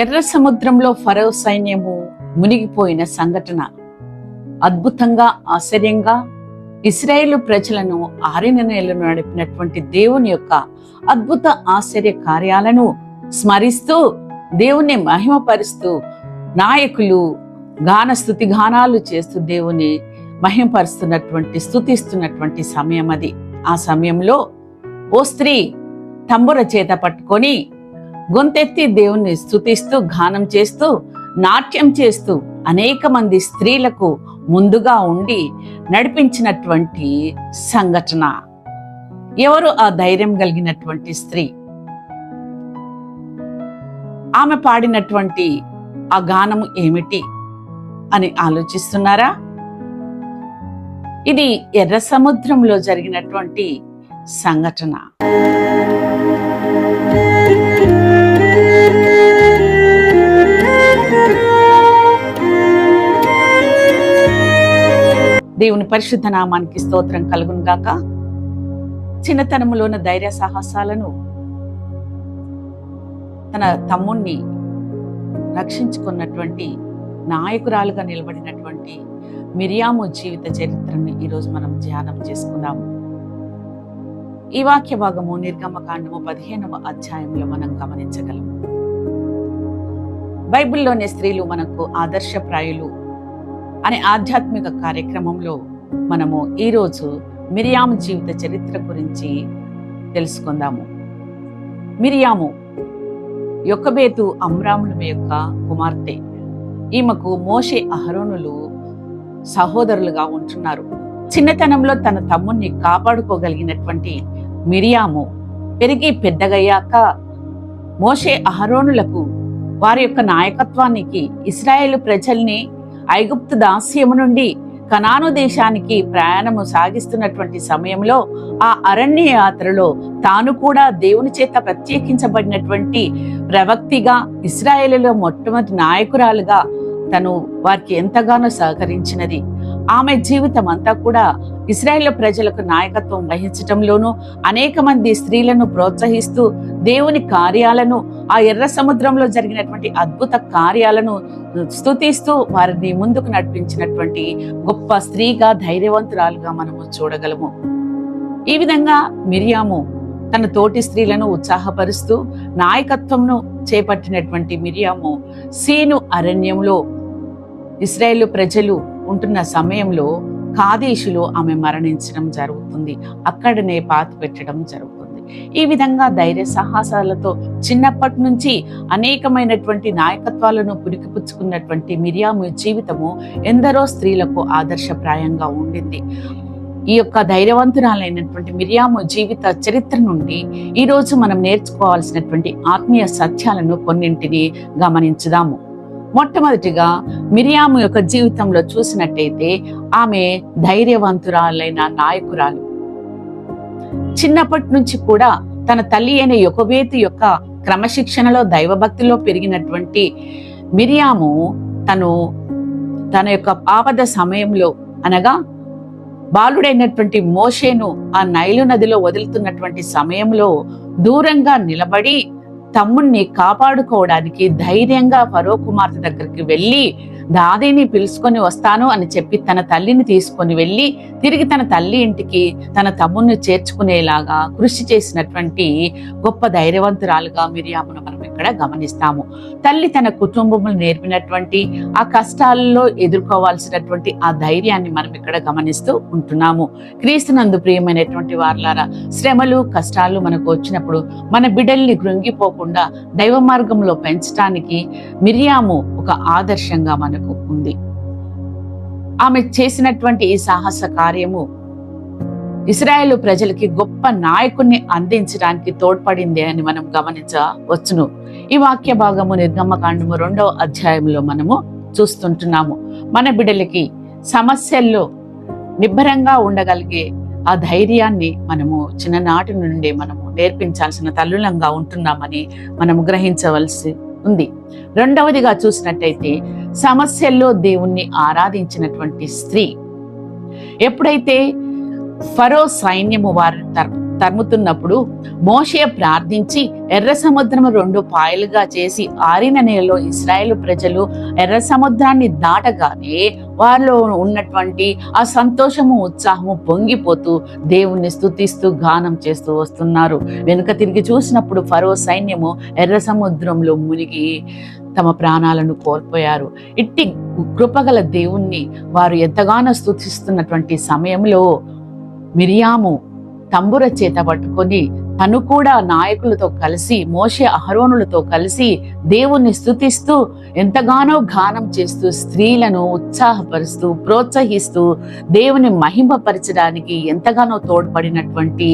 ఎర్ర సముద్రంలో ఫరో సైన్యము మునిగిపోయిన సంఘటన అద్భుతంగా, ఆశ్చర్యంగా ఇశ్రాయేలు ప్రజలను 6 నెలలు నడిపినటువంటి దేవుని యొక్క అద్భుత ఆశ్చర్య కార్యాలను స్మరిస్తూ దేవుణ్ణి మహిమపరుస్తూ నాయకులు స్తుతి గానాలు చేస్తూ దేవుని మహిమపరుస్తున్నటువంటి, స్తుతిస్తున్నటువంటి సమయం అది. ఆ సమయంలో ఓ స్త్రీ తంబుర చేత పట్టుకొని గొంతెత్తి దేవుణ్ణి స్తుతిస్తూ, గానం చేస్తూ, నాట్యం చేస్తూ అనేక మంది స్త్రీలకు ముందుగా ఉండి నడిపించినటువంటి సంఘటన. ఎవరు ఆ ధైర్యం కలిగినటువంటి స్త్రీ? ఆమె పాడినటువంటి ఆ గానము ఏమిటి అని ఆలోచిస్తున్నారా? ఇది ఎర్ర సముద్రంలో జరిగినటువంటి సంఘటన. దేవుని పరిశుద్ధ నామానికి స్తోత్రం కలుగును గాక. చిన్నతనములోని ధైర్య సాహసాలను, తన తమ్ముణ్ణి రక్షించుకున్నటువంటి నాయకురాలుగా నిలబడినటువంటి మిరియాము జీవిత చరిత్రను ఈరోజు మనం ధ్యానం చేసుకున్నాము. ఈ వాక్య భాగము నిర్గమకాండము 15వ అధ్యాయంలో మనం గమనించగలము. బైబిల్లోని స్త్రీలు మనకు ఆదర్శప్రాయులు అనే ఆధ్యాత్మిక కార్యక్రమంలో మనము ఈరోజు మిరియాము జీవిత చరిత్ర గురించి తెలుసుకుందాము. మిరియాము యొకబేతు అమ్రాముల యొక్క కుమార్తె. ఈమెకు మోషే, అహరోనులు సహోదరులుగా ఉంటున్నారు. చిన్నతనంలో తన తమ్ముణ్ణి కాపాడుకోగలిగినటువంటి మిరియాము పెరిగి పెద్దగయ్యాక మోషే, అహరోనులకు వారి యొక్క నాయకత్వానికి ఇశ్రాయేలు ప్రజల్ని ఐగుప్తు దాస్యము నుండి కనాను దేశానికి ప్రయాణము సాగిస్తున్నటువంటి సమయంలో ఆ అరణ్య యాత్రలో తాను కూడా దేవుని చేత ప్రత్యేకించబడినటువంటి ప్రవక్తిగా, ఇశ్రాయేలులో మొట్టమొదటి నాయకురాలుగా తను వారికి ఎంతగానో సహకరించినది. ఆమె జీవితం అంతా కూడా ఇశ్రాయేలు ప్రజలకు నాయకత్వం వహించటంలోనూ, అనేక మంది స్త్రీలను ప్రోత్సహిస్తూ, దేవుని కార్యాలను, ఆ ఎర్ర సముద్రంలో జరిగినటువంటి అద్భుత కార్యాలను స్తుతిస్తూ వారిని ముందుకు నడిపించినటువంటి గొప్ప స్త్రీగా, ధైర్యవంతురాలుగా మనము చూడగలము. ఈ విధంగా మిరియాము తన తోటి స్త్రీలను ఉత్సాహపరుస్తూ నాయకత్వంను చేపట్టినటువంటి మిరియాము సీను అరణ్యంలో ఇశ్రాయేలు ప్రజలు ఉంటున్న సమయంలో కాదేశులో ఆమె మరణించడం జరుగుతుంది. అక్కడనే పాతి పెట్టడం జరుగుతుంది. ఈ విధంగా ధైర్య సాహసాలతో చిన్నప్పటి నుంచి అనేకమైనటువంటి నాయకత్వాలను పురికిపుచ్చుకున్నటువంటి మిరియాము జీవితము ఎందరో స్త్రీలకు ఆదర్శప్రాయంగా ఉండింది. ఈ యొక్క ధైర్యవంతురాలైనటువంటి మిరియాము జీవిత చరిత్ర నుండి ఈరోజు మనం నేర్చుకోవాల్సినటువంటి ఆత్మీయ సత్యాలను కొన్నింటిని గమనించుదాము. మొట్టమొదటిగా మిరియాము యొక్క జీవితంలో చూసినట్టయితే ఆమె ధైర్యవంతురాలైన నాయకురాలు. చిన్నప్పటి నుంచి కూడా తన తల్లి అయిన యొకబేతు యొక్క క్రమశిక్షణలో, దైవభక్తిలో పెరిగినటువంటి మిరియాము తన యొక్క ఆపద సమయంలో, అనగా బాలుడైనటువంటి మోషేను ఆ నైలు నదిలో వదులుతున్నటువంటి సమయంలో దూరంగా నిలబడి తమ్ముణ్ణి కాపాడుకోవడానికి ధైర్యంగా ఫరో కుమార్తె దగ్గరికి వెళ్ళి దాదిని పిలుచుకొని వస్తాను అని చెప్పి తన తల్లిని తీసుకొని వెళ్ళి తిరిగి తన తల్లి ఇంటికి తన తమ్ముణ్ణి చేర్చుకునేలాగా కృషి చేసినటువంటి గొప్ప ధైర్యవంతురాలుగా మిరియామును మనం ఇక్కడ గమనిస్తాము. తల్లి తన కుటుంబములు నేర్పినటువంటి ఆ కష్టాల్లో ఎదుర్కోవాల్సినటువంటి ఆ ధైర్యాన్ని మనం ఇక్కడ గమనిస్తూ ఉంటున్నాము. క్రీస్తునందు ప్రియమైనటువంటి వారలారా, శ్రమలు, కష్టాలు మనకు వచ్చినప్పుడు మన బిడ్డల్ని కృంగిపోకుండా దైవ మార్గంలో పెంచడానికి మిరియాము ఒక ఆదర్శంగా మనకు ఉంది. ఆమె చేసినటువంటి ఈ సాహస కార్యము ఇశ్రాయేలు ప్రజలకి గొప్ప నాయకుణ్ణి అందించడానికి తోడ్పడింది అని మనం గమనించవచ్చును. ఈ వాక్య భాగము నిర్గమకాండము 2వ అధ్యాయంలో మనము చూస్తుంటున్నాము. మన బిడ్డలకి సమస్యల్లో నిబ్బరంగా ఉండగలిగే ఆ ధైర్యాన్ని మనము చిన్ననాటి నుండి మనము నేర్పించాల్సిన తల్లులంగా ఉంటున్నామని మనము గ్రహించవలసి ఉంది. రెండవదిగా చూసినట్టయితే సమస్యల్లో దేవుణ్ణి ఆరాధించినటువంటి స్త్రీ. ఎప్పుడైతే ఫరో సైన్యము వారి తరుముతున్నప్పుడు మోషే ప్రార్థించి ఎర్ర సముద్రము 2 పాయలుగా చేసి ఆరిన నేలలో ఇశ్రాయేలు ప్రజలు ఎర్ర సముద్రాన్ని దాటగానే వారిలో ఉన్నటువంటి ఆ సంతోషము ఉత్సాహము పొంగిపోతూ దేవుణ్ణి స్తుతిస్తూ గానం చేస్తూ వస్తున్నారు. వెనుక తిరిగి చూసినప్పుడు ఫరో సైన్యము ఎర్ర సముద్రంలో మునిగి తమ ప్రాణాలను కోల్పోయారు. ఇట్టి కృపగల దేవుణ్ణి వారు ఎంతగానో స్తుతిస్తున్నటువంటి సమయంలో మిరియాము తంబుర చేత పట్టుకొని తను కూడా నాయకులతో కలిసి మోషే అహరోనులతో కలిసి దేవుణ్ణి స్తుతిస్తూ ఎంతగానో గానం చేస్తూ స్త్రీలను ఉత్సాహపరుస్తూ ప్రోత్సహిస్తూ దేవుని మహిమపరచడానికి ఎంతగానో తోడ్పడినటువంటి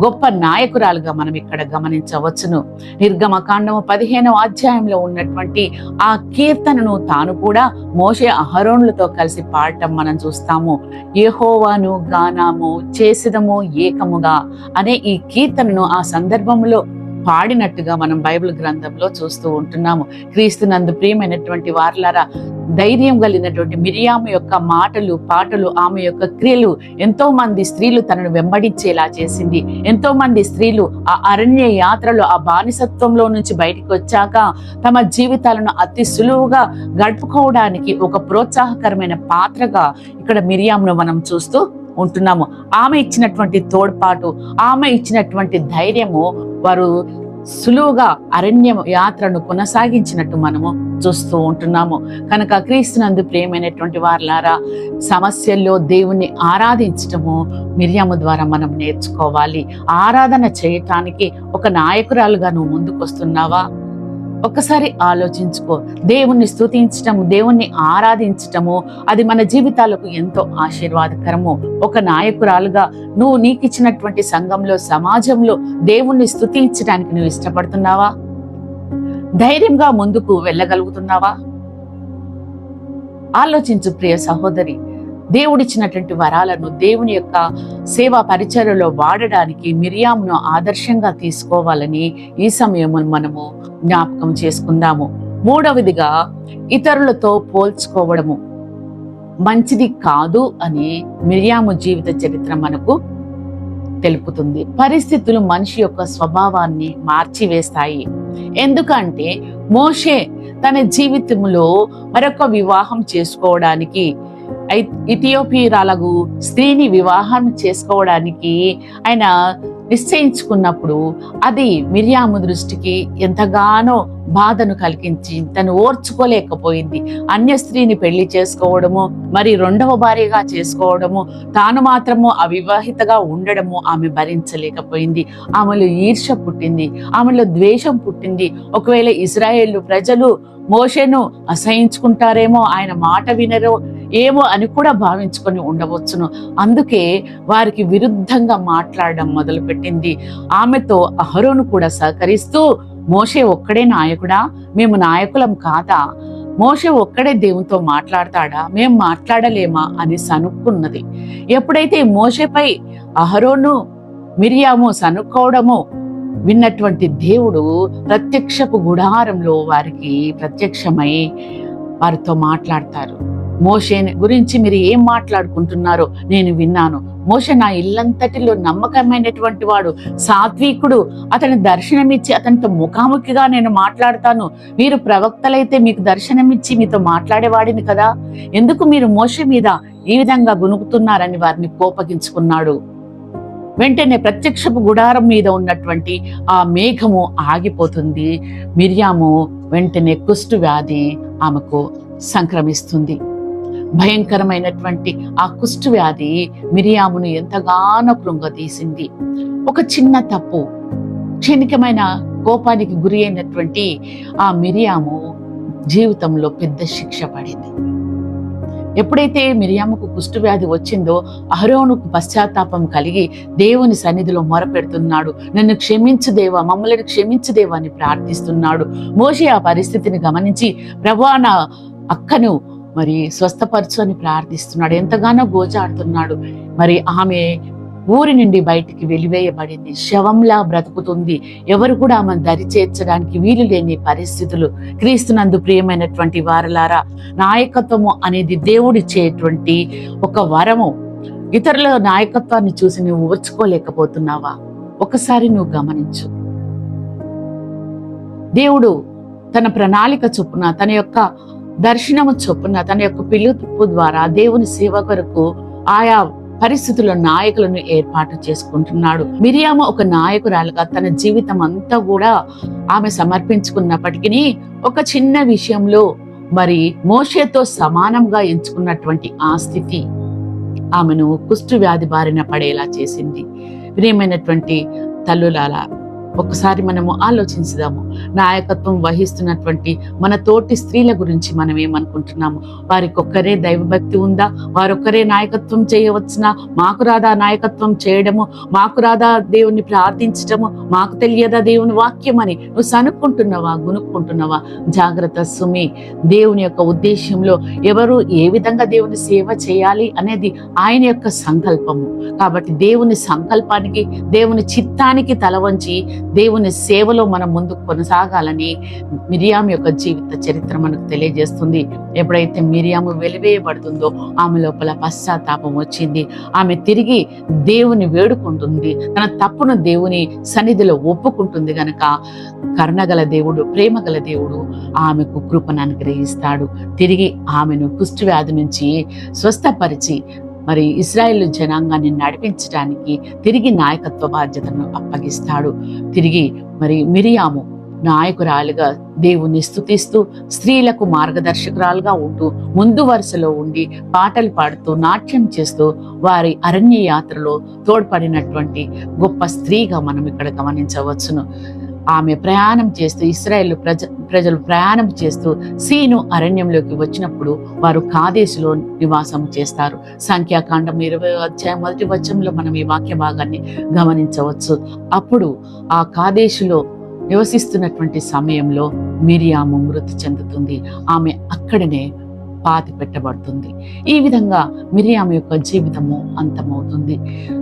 గొప్ప నాయకురాలుగా మనం ఇక్కడ గమనించవచ్చును. నిర్గమకాండము 15వ అధ్యాయంలో ఉన్నటువంటి ఆ కీర్తనను తాను కూడా మోషే అహరోనులతో కలిసి పాడటం మనం చూస్తాము. యెహోవాను గానాము చేసిదము ఏకముగా అనే ఈ కీర్తనను ఆ సందర్భంలో పాడినట్టుగా మనం బైబిల్ గ్రంథంలో చూస్తూ ఉంటున్నాము. క్రీస్తునందు ప్రియమైనటువంటి వారలారా, ధైర్యం కలిగినటువంటి మిరియాము యొక్క మాటలు పాటలు, ఆమె యొక్క క్రియలు ఎంతో మంది స్త్రీలు తనను వెంబడించేలా చేసింది. ఎంతో మంది స్త్రీలు ఆ అరణ్య యాత్రలో ఆ బానిసత్వంలో నుంచి బయటికి వచ్చాక తమ జీవితాలను అతి సులువుగా గడుపుకోవడానికి ఒక ప్రోత్సాహకరమైన పాత్రగా ఇక్కడ మిరియామును మనం చూస్తూ ఉంటున్నాము. ఆమె ఇచ్చినటువంటి తోడ్పాటు, ఆమె ఇచ్చినటువంటి ధైర్యము వారు సులువుగా అరణ్య యాత్రను కొనసాగించినట్టు మనము చూస్తూ ఉంటున్నాము. కనుక క్రీస్తునందు ప్రియమైనటువంటి వారలారా, సమస్యల్లో దేవుణ్ణి ఆరాధించటము మిరియాము ద్వారా మనం నేర్చుకోవాలి. ఆరాధన చేయటానికి ఒక నాయకురాలుగా నువ్వు ముందుకు వస్తున్నావా? ఒక్కసారి ఆలోచించుకో. దేవుణ్ణి స్తుతించటము, దేవుణ్ణి ఆరాధించటము అది మన జీవితాలకు ఎంతో ఆశీర్వాదకరము. ఒక నాయకురాలుగా నువ్వు నీకిచ్చినటువంటి సంఘంలో, సమాజంలో దేవుణ్ణి స్తుతించడానికి నువ్వు ఇష్టపడుతున్నావా? ధైర్యంగా ముందుకు వెళ్ళగలుగుతున్నావా? ఆలోచించు ప్రియ సహోదరి. దేవుడిచ్చినటువంటి వరాలను దేవుని యొక్క సేవా పరిచర్యలో వాడడానికి మిరియామును ఆదర్శంగా తీసుకోవాలని ఈ సమయం మనము జ్ఞాపకం చేసుకుందాము. మూడవదిగా, ఇతరులతో పోల్చుకోవడము మంచిది కాదు అని మిరియాము జీవిత చరిత్ర మనకు తెలుపుతుంది. పరిస్థితులు మనిషి యొక్క స్వభావాన్ని మార్చివేస్తాయి. ఎందుకంటే మోషే తన జీవితంలో మరొక వివాహం చేసుకోవడానికి, ఇథియోపియరాలకు స్త్రీని వివాహం చేసుకోవడానికి ఆయన నిశ్చయించుకున్నప్పుడు అది మిరియాము దృష్టికి ఎంతగానో బాధను కలిగించి తను ఓర్చుకోలేకపోయింది. అన్య స్త్రీని పెళ్లి చేసుకోవడము, మరి 2వ భార్యగా చేసుకోవడము, తాను మాత్రము అవివాహితగా ఉండడము ఆమె భరించలేకపోయింది. ఆమెలో ఈర్ష్య పుట్టింది, ఆమెలో ద్వేషం పుట్టింది. ఒకవేళ ఇశ్రాయేలు ప్రజలు మోషేను అసహించుకుంటారేమో, ఆయన మాట వినరో ఏమో అని కూడా భావించుకొని ఉండవచ్చును. అందుకే వారికి విరుద్ధంగా మాట్లాడడం మొదలుపెట్టింది. ఆమెతో అహరోను కూడా సహకరిస్తూ, మోషే ఒక్కడే నాయకుడా? మేము నాయకులం కాదా? మోషే ఒక్కడే దేవునితో మాట్లాడతాడా? మేము మాట్లాడలేమా అని సనుక్కున్నది. ఎప్పుడైతే మోషేపై అహరోను మిరియాము సనుక్కోవడము విన్నటువంటి దేవుడు ప్రత్యక్షపు గుడారంలో వారికి ప్రత్యక్షమై వారితో మాట్లాడతారు. మోషే గురించి మీరు ఏం మాట్లాడుకుంటున్నారో నేను విన్నాను. మోషే నా ఇల్లంతటిలో నమ్మకమైనటువంటి వాడు, సాత్వికుడు. అతని దర్శనమిచ్చి అతనితో ముఖాముఖిగా నేను మాట్లాడతాను. మీరు ప్రవక్తలైతే మీకు దర్శనమిచ్చి మీతో మాట్లాడేవాడిని కదా, ఎందుకు మీరు మోషే మీద ఈ విధంగా గునుకుతున్నారని వారిని కోపగించుకున్నాడు. వెంటనే ప్రత్యక్షపు గుడారం మీద ఉన్నటువంటి ఆ మేఘము ఆగిపోతుంది. మిరియాము వెంటనే కుష్టు వ్యాధి ఆమెకు సంక్రమిస్తుంది. భయంకరమైనటువంటి ఆ కుష్టు వ్యాధి మిరియామును ఎంతగానో కృంగతీసింది. ఒక చిన్న తప్పు, క్షణికమైన కోపానికి గురి అయినటువంటి ఆ మిరియాము జీవితంలో పెద్ద శిక్ష పడింది. ఎప్పుడైతే మిరియాముకు కుష్టు వ్యాధి వచ్చిందో అహరోనుకు పశ్చాత్తాపం కలిగి దేవుని సన్నిధిలో మొరపెడుతున్నాడు. నన్ను క్షమించు దేవా, మమ్మల్ని క్షమించు దేవా అని ప్రార్థిస్తున్నాడు. మోషే ఆ పరిస్థితిని గమనించి ప్రభువా నా అక్కను మరి స్వస్థపరచు అని ప్రార్థిస్తున్నాడు. ఎంతగానో గోజాడుతున్నాడు. మరి ఆమె ఊరి నుండి బయటికి వెలివేయబడింది, శవంలా బ్రతుకుతుంది. ఎవరు కూడా ఆమెను దరి చేర్చడానికి వీలు లేని పరిస్థితులు. క్రీస్తునందు ప్రియమైనటువంటి వారలారా, నాయకత్వము అనేది దేవుడిచ్చేటువంటి ఒక వరము. ఇతరుల నాయకత్వాన్ని చూసి నువ్వు ఓర్చుకోలేకపోతున్నావా? ఒకసారి నువ్వు గమనించు. దేవుడు తన ప్రణాళిక చొప్పున, తన యొక్క దర్శనము చొప్పున, తన యొక్క పిలుపు ద్వారా దేవుని సేవ కొరకు ఆయా పరిస్థితుల్లో నాయకులను ఏర్పాటు చేసుకుంటున్నాడు. మిరియాము ఒక నాయకురాలుగా తన జీవితం అంతా కూడా ఆమె సమర్పించుకున్నప్పటికీ ఒక చిన్న విషయంలో మరి మోషేతో సమానంగా ఎంచుకున్నటువంటి ఆ స్థితి ఆమెను కుష్టు వ్యాధి బారిన పడేలా చేసింది. ప్రియమైనటువంటి తల్లులారా, ఒకసారి మనము ఆలోచించుదాము. నాయకత్వం వహిస్తున్నటువంటి మన తోటి స్త్రీల గురించి మనం ఏమనుకుంటున్నాము? వారికొక్కరే దైవభక్తి ఉందా? వారొక్కరే నాయకత్వం చేయవచ్చునా? మాకు రాదా నాయకత్వం చేయడము? మాకు రాదా దేవుని ప్రార్థించడము? మాకు తెలియదా దేవుని వాక్యం అని నువ్వు సనుక్కుంటున్నావా, గునుక్కుంటున్నావా? జాగ్రత్త సుమి. దేవుని యొక్క ఉద్దేశంలో ఎవరు ఏ విధంగా దేవుని సేవ చేయాలి అనేది ఆయన యొక్క సంకల్పము. కాబట్టి దేవుని సంకల్పానికి, దేవుని చిత్తానికి తల వంచి దేవుని సేవలో మనం ముందుకు కొనసాగాలని మిరియాము యొక్క జీవిత చరిత్ర మనకు తెలియజేస్తుంది. ఎప్పుడైతే మిరియాము వెలివేయబడుతుందో ఆమె లోపల పశ్చాత్తాపం వచ్చింది. ఆమె తిరిగి దేవుని వేడుకుంటుంది, తన తప్పును దేవుని సన్నిధిలో ఒప్పుకుంటుంది. గనక కరుణగల దేవుడు, ప్రేమగల దేవుడు ఆమెకు కృపను అనుగ్రహిస్తాడు. తిరిగి ఆమెను కుష్టు వ్యాధి నుంచి స్వస్థపరిచి మరి ఇశ్రాయేల్ జనాంగాన్ని నడిపించడానికి తిరిగి నాయకత్వ బాధ్యతను అప్పగిస్తాడు. తిరిగి మరి మిరియాము నాయకురాలుగా దేవుని స్తుతిస్తూ, స్త్రీలకు మార్గదర్శకురాలుగా ఉంటూ, ముందు వరుసలో ఉండి పాటలు పాడుతూ, నాట్యం చేస్తూ వారి అరణ్య యాత్రలో తోడ్పడినటువంటి గొప్ప స్త్రీగా మనం ఇక్కడ గమనించవచ్చును. ఆమె ప్రయాణం చేస్తూ, ఇశ్రాయేల్ ప్రజలు ప్రయాణం చేస్తూ సీను అరణ్యంలోకి వచ్చినప్పుడు వారు కాదేశులో నివాసం చేస్తారు. సంఖ్యాకాండం 20వ అధ్యాయం 1వ వచనంలో మనం ఈ వాక్య భాగాన్ని గమనించవచ్చు. అప్పుడు ఆ కాదేశులో నివసిస్తున్నటువంటి సమయంలో మిరియాము మృతి చెందుతుంది. ఆమె అక్కడనే పాతి పెట్టబడుతుంది. ఈ విధంగా మిరియాము యొక్క జీవితము అంతమవుతుంది.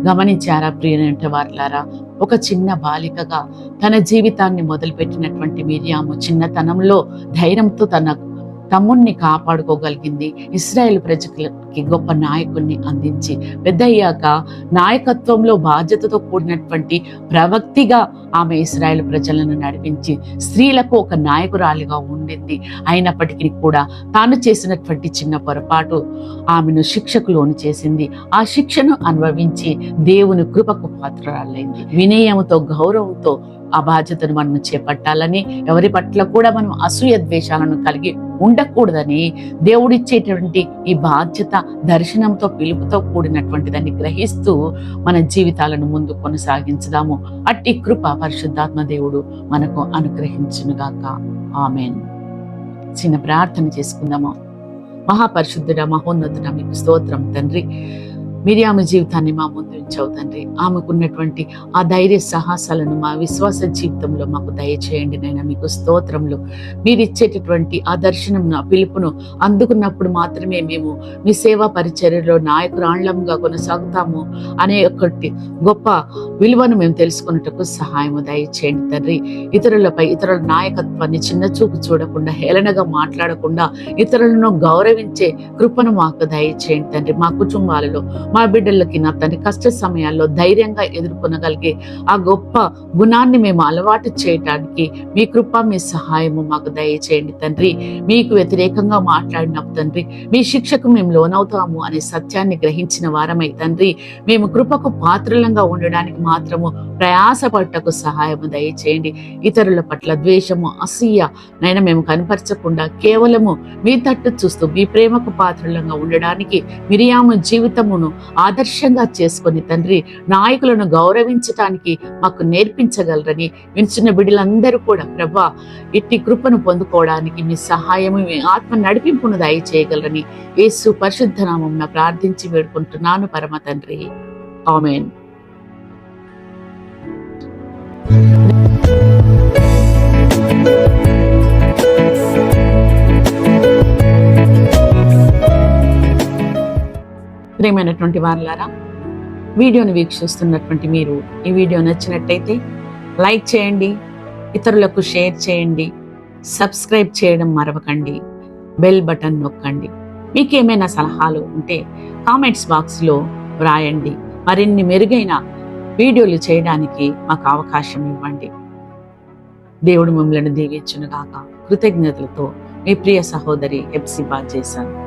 గమనించారా ప్రియమైన వారులారా? ఒక చిన్న బాలికగా తన జీవితాన్ని మొదలుపెట్టినటువంటి మిరియాము చిన్నతనంలో ధైర్యంతో తన తమ్ముణ్ణి కాపాడుకోగలిగింది. ఇశ్రాయేల్ ప్రజలకి గొప్ప నాయకుడిని అందించి పెద్దయ్యాక నాయకత్వంలో బాధ్యతతో కూడినటువంటి ప్రవక్తిగా ఆమె ఇశ్రాయేల్ ప్రజలను నడిపించి స్త్రీలకు ఒక నాయకురాలిగా ఉండింది. అయినప్పటికీ కూడా తాను చేసినటువంటి చిన్న పొరపాటు ఆమెను శిక్షకు లోను చేసింది. ఆ శిక్షను అనుభవించి దేవుని కృపకు పాత్రురాలైంది. వినయముతో, గౌరవంతో ఆ బాధ్యతను మనం చేపట్టాలని, ఎవరి పట్ల కూడా మనం అసూయ ద్వేషాలను కలిగి ఉండకూడదని దేవుడిచ్చేటువంటి ఈ బాధ్యత దర్శనంతో, పిలుపుతో కూడినటువంటిదని గ్రహిస్తూ మన జీవితాలను ముందు కొనసాగించుదాము. అట్టి కృప పరిశుద్ధాత్మ దేవుడు మనకు అనుగ్రహించునుగాక. ఆమేన్. చిన్న ప్రార్థన చేసుకుందాము. మహాపరిశుద్ధుడ, మహోన్నతుడ, మీకు స్తోత్రం తండ్రి. మిరియాము జీవితాన్ని మా ముందు ఉంచావు తండ్రి. ఆమెకున్నటువంటి ఆ ధైర్య సాహసాలను మా విశ్వాస జీవితంలో మాకు దయచేయండి నైనా. మీకు స్తోత్రంలో మీరు ఇచ్చేటటువంటి ఆ దర్శనం, ఆ పిలుపును అందుకున్నప్పుడు మాత్రమే మేము మీ సేవా పరిచర్యలో నాయకురాళ్లంగా కొనసాగుతాము అనే ఒకటి గొప్ప విలువను మేము తెలుసుకున్నట్టుకు సహాయము దయచేయండి తండ్రి. ఇతరులపై, ఇతరుల నాయకత్వాన్ని చిన్న చూపు చూడకుండా, హేళనగా మాట్లాడకుండా ఇతరులను గౌరవించే కృపను మాకు దయచేయండి తండ్రి. మా కుటుంబాలలో, మా బిడ్డలకి నా తండ్రి కష్ట సమయాల్లో ధైర్యంగా ఎదుర్కొనగలిగే ఆ గొప్ప గుణాన్ని మేము అలవాటు చేయటానికి మీ కృప, మీ సహాయము మాకు దయచేయండి తండ్రి. మీకు వ్యతిరేకంగా మాట్లాడినప్పుడు తండ్రి మీ శిక్షకు మేము లోనవుతాము అనే సత్యాన్ని గ్రహించిన వారమై తండ్రి మేము కృపకు పాత్రలంగా ఉండడానికి మాత్రము ప్రయాసపడటకు సహాయము దయచేయండి. ఇతరుల పట్ల ద్వేషము, అసూయ నైనా మేము కనపరచకుండా కేవలము మీ తట్టు చూస్తూ మీ ప్రేమకు పాత్రలంగా ఉండడానికి మిరియాము జీవితమును ఆదర్శంగా చేసుకొని తండ్రి నాయకులను గౌరవించటానికి మాకు నేర్పించగలరని వింటున్న బిడ్డలందరూ కూడా ప్రభా ఇట్టి కృపను పొందుకోవడానికి మీ సహాయము, మీ ఆత్మ నడిపింపును దయచేయగలరని యేసు పరిశుద్ధ నామమున ప్రార్థించి వేడుకుంటున్నాను పరమ తండ్రి. ఆమేన్. ప్రియమైనటువంటి వారులారా, వీడియోని వీక్షిస్తున్నటువంటి మీరు ఈ వీడియో నచ్చినట్టయితే లైక్ చేయండి, ఇతరులకు షేర్ చేయండి, సబ్స్క్రైబ్ చేయడం మరవకండి, బెల్ బటన్ నొక్కండి. మీకు ఏమైనా సలహాలు ఉంటే కామెంట్స్ బాక్స్లో వ్రాయండి. మరిన్ని మెరుగైన వీడియోలు చేయడానికి మాకు అవకాశం ఇవ్వండి. దేవుడు మిమ్మల్ని దీవించును గాక. కృతజ్ఞతలతో మీ ప్రియ సహోదరి హెప్సిబా జేసన్.